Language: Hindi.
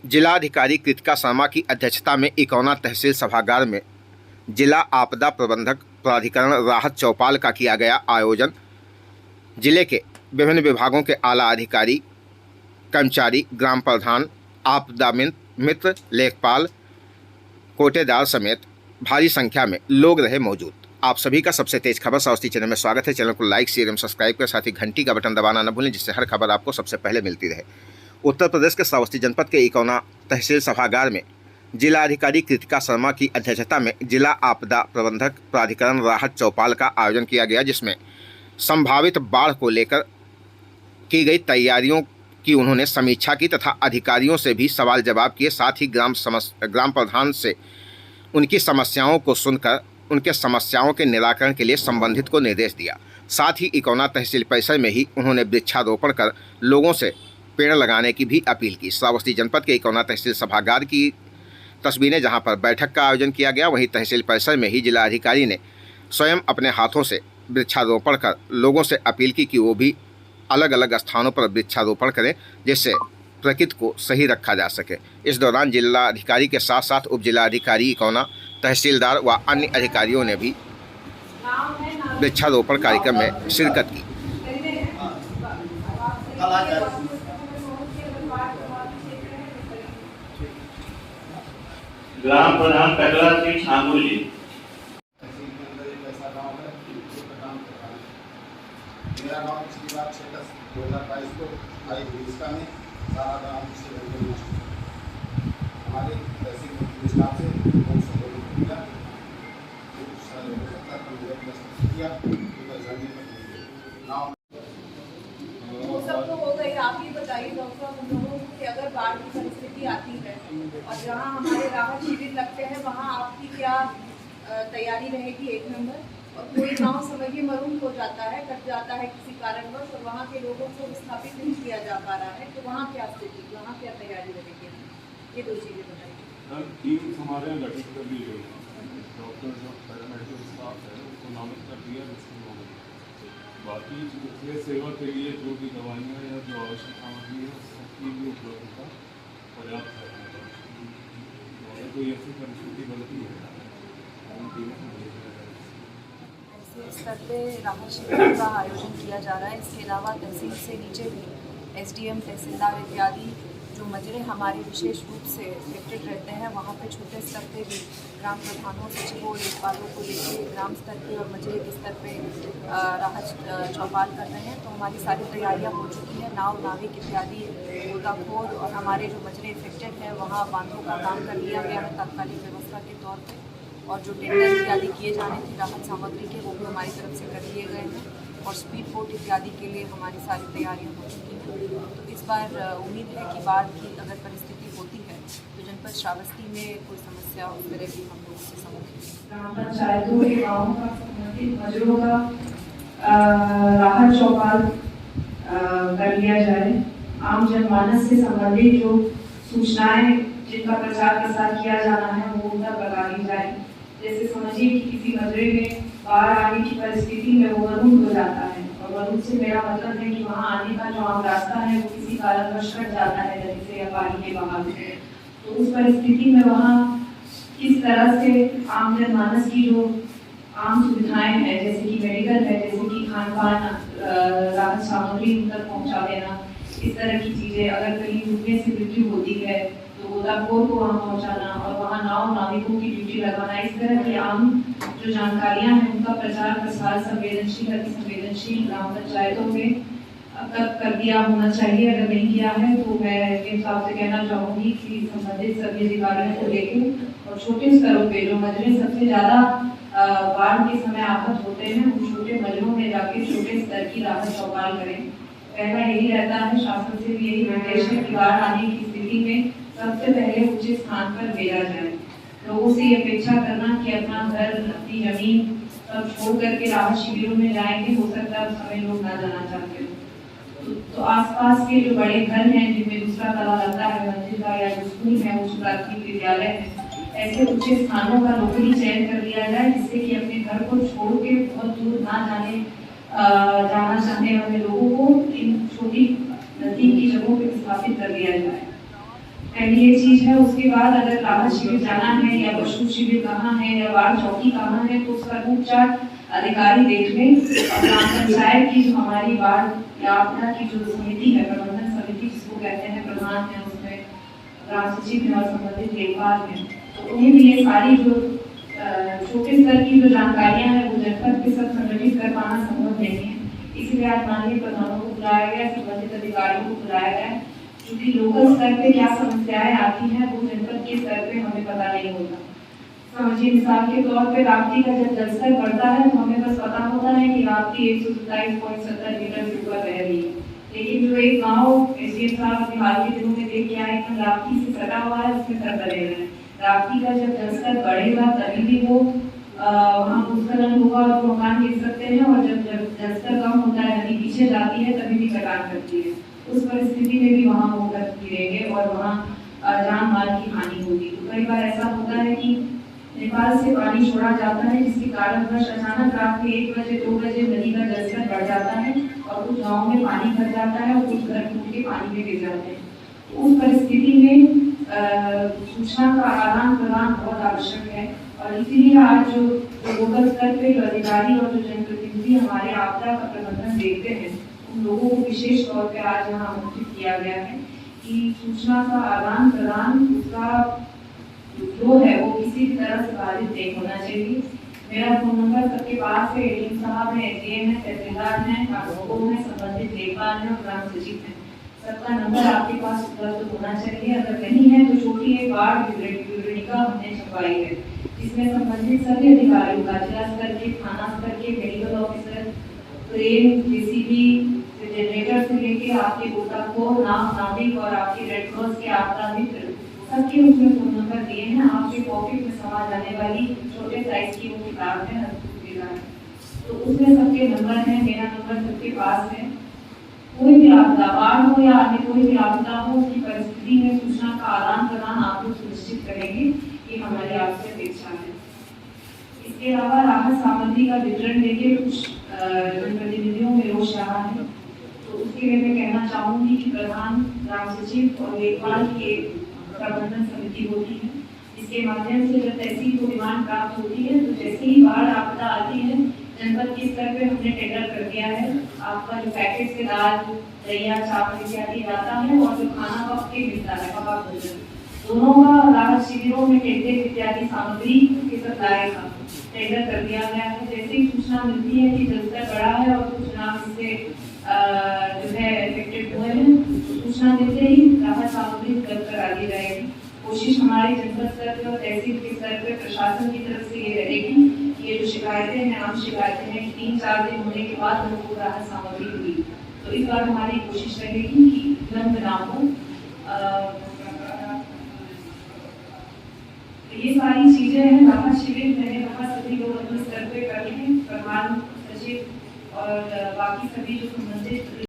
जिलाधिकारी कृतिका शर्मा की अध्यक्षता में इकौना तहसील सभागार में जिला आपदा प्रबंधक प्राधिकरण राहत चौपाल का किया गया आयोजन। जिले के विभिन्न विभागों के आला अधिकारी, कर्मचारी, ग्राम प्रधान, आपदा मित्र, लेखपाल, कोटेदार समेत भारी संख्या में लोग रहे मौजूद। आप सभी का सबसे तेज खबर श्रावस्ती चैनल में स्वागत है। चैनल को लाइक, शेयर एवं सब्सक्राइब कर साथ ही घंटी का बटन दबाना न भूलें, जिससे हर खबर आपको सबसे पहले मिलती रहे। उत्तर प्रदेश के श्रावस्ती जनपद के इकौना तहसील सभागार में जिलाधिकारी कृतिका शर्मा की अध्यक्षता में जिला आपदा प्रबंधक प्राधिकरण राहत चौपाल का आयोजन किया गया, जिसमें संभावित बाढ़ को लेकर की गई तैयारियों की उन्होंने समीक्षा की तथा अधिकारियों से भी सवाल जवाब किए। साथ ही ग्राम प्रधान से उनकी समस्याओं को सुनकर उनके समस्याओं के निराकरण के लिए संबंधित को निर्देश दिया। साथ ही इकौना तहसील परिसर में ही उन्होंने वृक्षारोपण कर लोगों से पेड़ लगाने की भी अपील की। श्रावस्ती जनपद के इकौना तहसील सभागार की तस्वीरें, जहां पर बैठक का आयोजन किया गया, वहीं तहसील परिसर में ही जिलाधिकारी ने स्वयं अपने हाथों से वृक्षारोपण कर लोगों से अपील की कि वो भी अलग अलग स्थानों पर वृक्षारोपण करें, जिससे प्रकृति को सही रखा जा सके। इस दौरान जिलाधिकारी के साथ साथ उप जिलाधिकारी इकौना, तहसीलदार व अन्य अधिकारियों ने भी वृक्षारोपण कार्यक्रम में शिरकत की। ग्राम प्रधान पगला सिंह ठाकुर जी। मेरा गाँव पिछली बार 6/10/2022 को आई विस्ता में सारा गाँव हमारे तहसील के स्टाफ से बहुत सहयोग किया। वो सब तो हो गई। आप ही बताइए डॉक्टर साहब, हम लोगों को कि अगर बाढ़ की परिस्थिति आती है और जहाँ हमारे राहत शिविर लगते हैं वहाँ आपकी क्या तैयारी रहेगी? एक नंबर। और कोई गांव समझिए मरून हो जाता है, कट जाता है किसी कारणवश और वहाँ के लोगों को विस्थापित नहीं किया जा पा रहा है, तो वहाँ क्या स्थिति, वहाँ क्या तैयारी रहेगी? ये दो चीज़ें बताइए। टीम हमारे गठित कर दी गई है। डॉक्टर जो पैरामेडिकल स्टाफ है उसको नामित कर दिया। बाकी जो सेवा के लिए जो भी दवाइयाँ या जो आवश्यक सामग्री है सबकी भी उपलब्धता पर्याप्त है। अगर कोई ऐसी परिस्थिति बनती है स्तर पे राहत शिविर का आयोजन किया जा रहा है। इसके अलावा तहसील से नीचे भी एसडीएम, तहसीलदार इत्यादि जो मजरे हमारे विशेष रूप से इफेक्टेड रहते हैं, वहाँ पे छोटे स्तर पे भी ग्राम प्रधानों, सचिवों, लेखपालों को लेकर ग्राम स्तर पे और मजरे के स्तर पे राहत चौपाल कर रहे हैं। तो हमारी सारी तैयारियाँ हो चुकी हैं। नाव, नाविक इत्यादि, गोताखोर और हमारे जो मजरे इफेक्टेड हैं वहाँ बांधों का काम कर लिया गया है तात्कालिक व्यवस्था के तौर पर। और जो टेंडर इत्यादि किए जाने थे राहत सामग्री के, वो भी हमारी तरफ से कर लिए गए हैं। और स्पीड बोट इत्यादि के लिए हमारी सारी तैयारियां हो चुकी हैं। तो इस बार उम्मीद है कि बाढ़ की अगर परिस्थिति होती है तो जनपद श्रावस्ती में कोई समस्या उस तरह की हम लोग उससे सम्मुखीन। ग्राम पंचायतों के गाँवों का संबंधित मजरों का राहत चौपाल कर लिया जाए। आम जनमानस से संबंधित जो सूचनाएं जिनका प्रचार प्रसार किया जाना है वो उन तक लगा दी जाए। जैसे समझिए कि किसी मजरे में बाढ़ आने की परिस्थिति में वो मरून हो जाता है, और मरून से मेरा मतलब है कि वहाँ आने का जो आम रास्ता है वो किसी कारणवश कट जाता है, नदी से या पानी के बहाव से। तो उस परिस्थिति में वहाँ किस तरह से आम जनमानस की जो आम सुविधाएं हैं, जैसे कि मेडिकल है, जैसे कि खान पान, राहत सामग्री उन तक पहुँचा देना, इस तरह की चीज़ें। अगर कहीं डूबने से मृत्यु होती है तो गोताखोर को वहाँ पहुँचाना और वहाँ नाव नाविकों की ड्यूटी लगाना, इस तरह की आम जो जानकारियाँ हैं उनका प्रचार प्रसार संवेदनशील, अति संवेदनशील ग्राम पंचायतों में अब तक कर दिया होना चाहिए। अगर नहीं किया है तो मैं एम साहब से कहना चाहूँगी कि संबंधित सभी अधिकारियों को लेकर और छोटे स्तरों पे जो मजरे सबसे ज़्यादा बाढ़ के समय आफत होते हैं, उन छोटे मजरों में जाके छोटे स्तर की राहत चौपाल करें। पहला यही रहता है, शासन से भी यही निर्देश है कि बाढ़ आने की स्थिति में सबसे पहले उचित स्थान पर भेजा जाए। लोगों से ये अपेक्षा करना कि अपना घर, अपनी जमीन सब छोड़ करके राहत शिविरों में जाएंगे, हो सकता है उस समय लोग ना जाना चाहते हो। तो आसपास के जो बड़े घर हैं जिनमें दूसरा तला लगता है मंजिल का, या जो स्कूल है, उच्च प्राथमिक विद्यालय है, ऐसे उचित स्थानों का लोकली चयन कर लिया जाए, जिससे कि अपने घर को छोड़ के बहुत दूर ना जाना चाहने वाले लोगों को इन छोटी नजदीक की जगहों पर स्थापित कर दिया जाए। पहली ये चीज है। उसके बाद अगर राहत शिविर जाना है या पशु शिविर कहाँ है या बाढ़ चौकी कहाँ है तो उसका रूट चार्ट अधिकारी देख लें। और ग्राम पंचायत की जो हमारी बाढ़ या आपदा की जो समिति है, प्रबंधन समिति जिसको कहते हैं, प्रधान है उसमें, ग्राम सचिव है और संबंधित लेखपाल है, तो उन्हें भी ये सारी जो छोटे स्तर की जो जानकारियां हैं वो जनपद के साथ संगठित कर पाना संभव नहीं है। इसलिए आज माननीय प्रधानों को बुलाया गया, संबंधित अधिकारियों को बुलाया गया, क्योंकि लोकल स्तर पे क्या समस्याएं आती हैं वो जनपद के स्तर पे हमें पता नहीं होता। समझिए मिसाल के तौर पे राप्ती का जब जलस्तर बढ़ता है तो हमें बस पता होता है कि राप्ती 127.70 मीटर से ऊपर बह रही है, लेकिन जो एक गाँव एसडीएम साहब अपने हाल के दिनों में देख के आए एकदम राप्ती से सटा हुआ है, उसमें सर बने हुए हैं। राप्ती का जब जलस्तर बढ़ेगा तभी भी वो वहाँ भूस्खलन होगा और वो मकान गिर सकते हैं, और जब जलस्तर कम होता है, नदी पीछे जाती है, तभी भी कटान करती है। उस परिस्थिति में भी वहाँ वो गिरेंगे और वहाँ जान माल की हानि होगी। तो कई बार ऐसा होता है कि नेपाल से पानी छोड़ा जाता है, जिसके कारणवश अचानक रात में 1 बजे 2 बजे नदी का जलस्तर बढ़ जाता है और कुछ गाँव में पानी भर जाता है और कुछ घर टूट के पानी में गिर जाते हैं। तो उस परिस्थिति में सूचना का आदान प्रदान बहुत आवश्यक है, और इसीलिए आज जो लोकल स्तर पे जो अधिकारी और जो जनप्रतिनिधि हमारे आपदा का प्रबंधन देखते हैं, उन लोगों को विशेष तौर पे आज यहाँ आमंत्रित किया गया है कि सूचना का आदान प्रदान उसका जो है वो किसी भी तरह से बाधित नहीं होना चाहिए। मेरा फोन नंबर सबके पास है, एडीएम साहब है, एसडीएम है, तहसीलदार है, ट्रांसपोर्ट है, संबंधित लेखपाल है और ग्राम सचिव है, सबका नंबर आपके पास उपलब्ध होना चाहिए। अगर नहीं है तो छोटी एक बाढ़ विवरणिका हमने छपवाई है, जिसमें संबंधित सभी अधिकारियों का, जिला स्तर के, थाना स्तर के, medical officer, crane, JCB, generator से लेके आपके गोताखोर, नाविक और आपके रेड क्रॉस के आपदा मित्र, सबके उसमें फोन नंबर दिए हैं। आपके पॉकेट में समा जाने वाली छोटे साइज की वो किताब है, तो उसमें सबके नंबर हैं, मेरा नंबर सबके पास है। कोई भी आपदा, बाढ़ हो या अन्य कोई भी आपदा हो, उसकी परिस्थिति में सूचना का आदान प्रदान आप लोग सुनिश्चित करेंगे, ये हमारी आपसे अपेक्षा है। इसके अलावा राहत सामग्री का वितरण लेके कुछ जनप्रतिनिधियों में रोष रहा है, तो उसके लिए मैं कहना चाहूंगी कि प्रधान, ग्राम सचिव और लेखपाल की एक प्रबंधन समिति होती है, जिसके माध्यम से जब तहसील को डिमांड प्राप्त होती है तो जैसे ही बाढ़ आपदा आती है, जनपद के स्तर पे हमने टेंडर कर दिया है। आपका जो पैकेट से दाल, दलिया, चावल इत्यादि जाता है और जो खाना वक्त के मिलता है, पका भोजन, दोनों का राहत शिविरों में टेंटे इत्यादि सामग्री के सप्लाई का टेंडर कर दिया गया है। जैसे ही सूचना मिलती है कि जलस्तर बढ़ा है और कुछ नाम इससे जो है इफेक्टेड हुए हैं, सूचना मिलते ही राहत सामग्री उपलब्ध करा दी जाएगी। कोशिश हमारे जनपद स्तर पर और तहसील के स्तर पर प्रशासन की तरफ से ये रहेगी कि ये जो शिकायतें हैं, आम शिकायतें हैं, 3-4 दिन होने के बाद लोगों को राहत सामग्री मिली, तो इस बार हमारी कोशिश रहेगी कि विलम्ब ना हो। ये सारी चीजें हैं। राहत शिविर मैंने कहा सभी लोग अपने स्तर पे कर लें, प्रधान सचिव और बाकी सभी जो संबंधित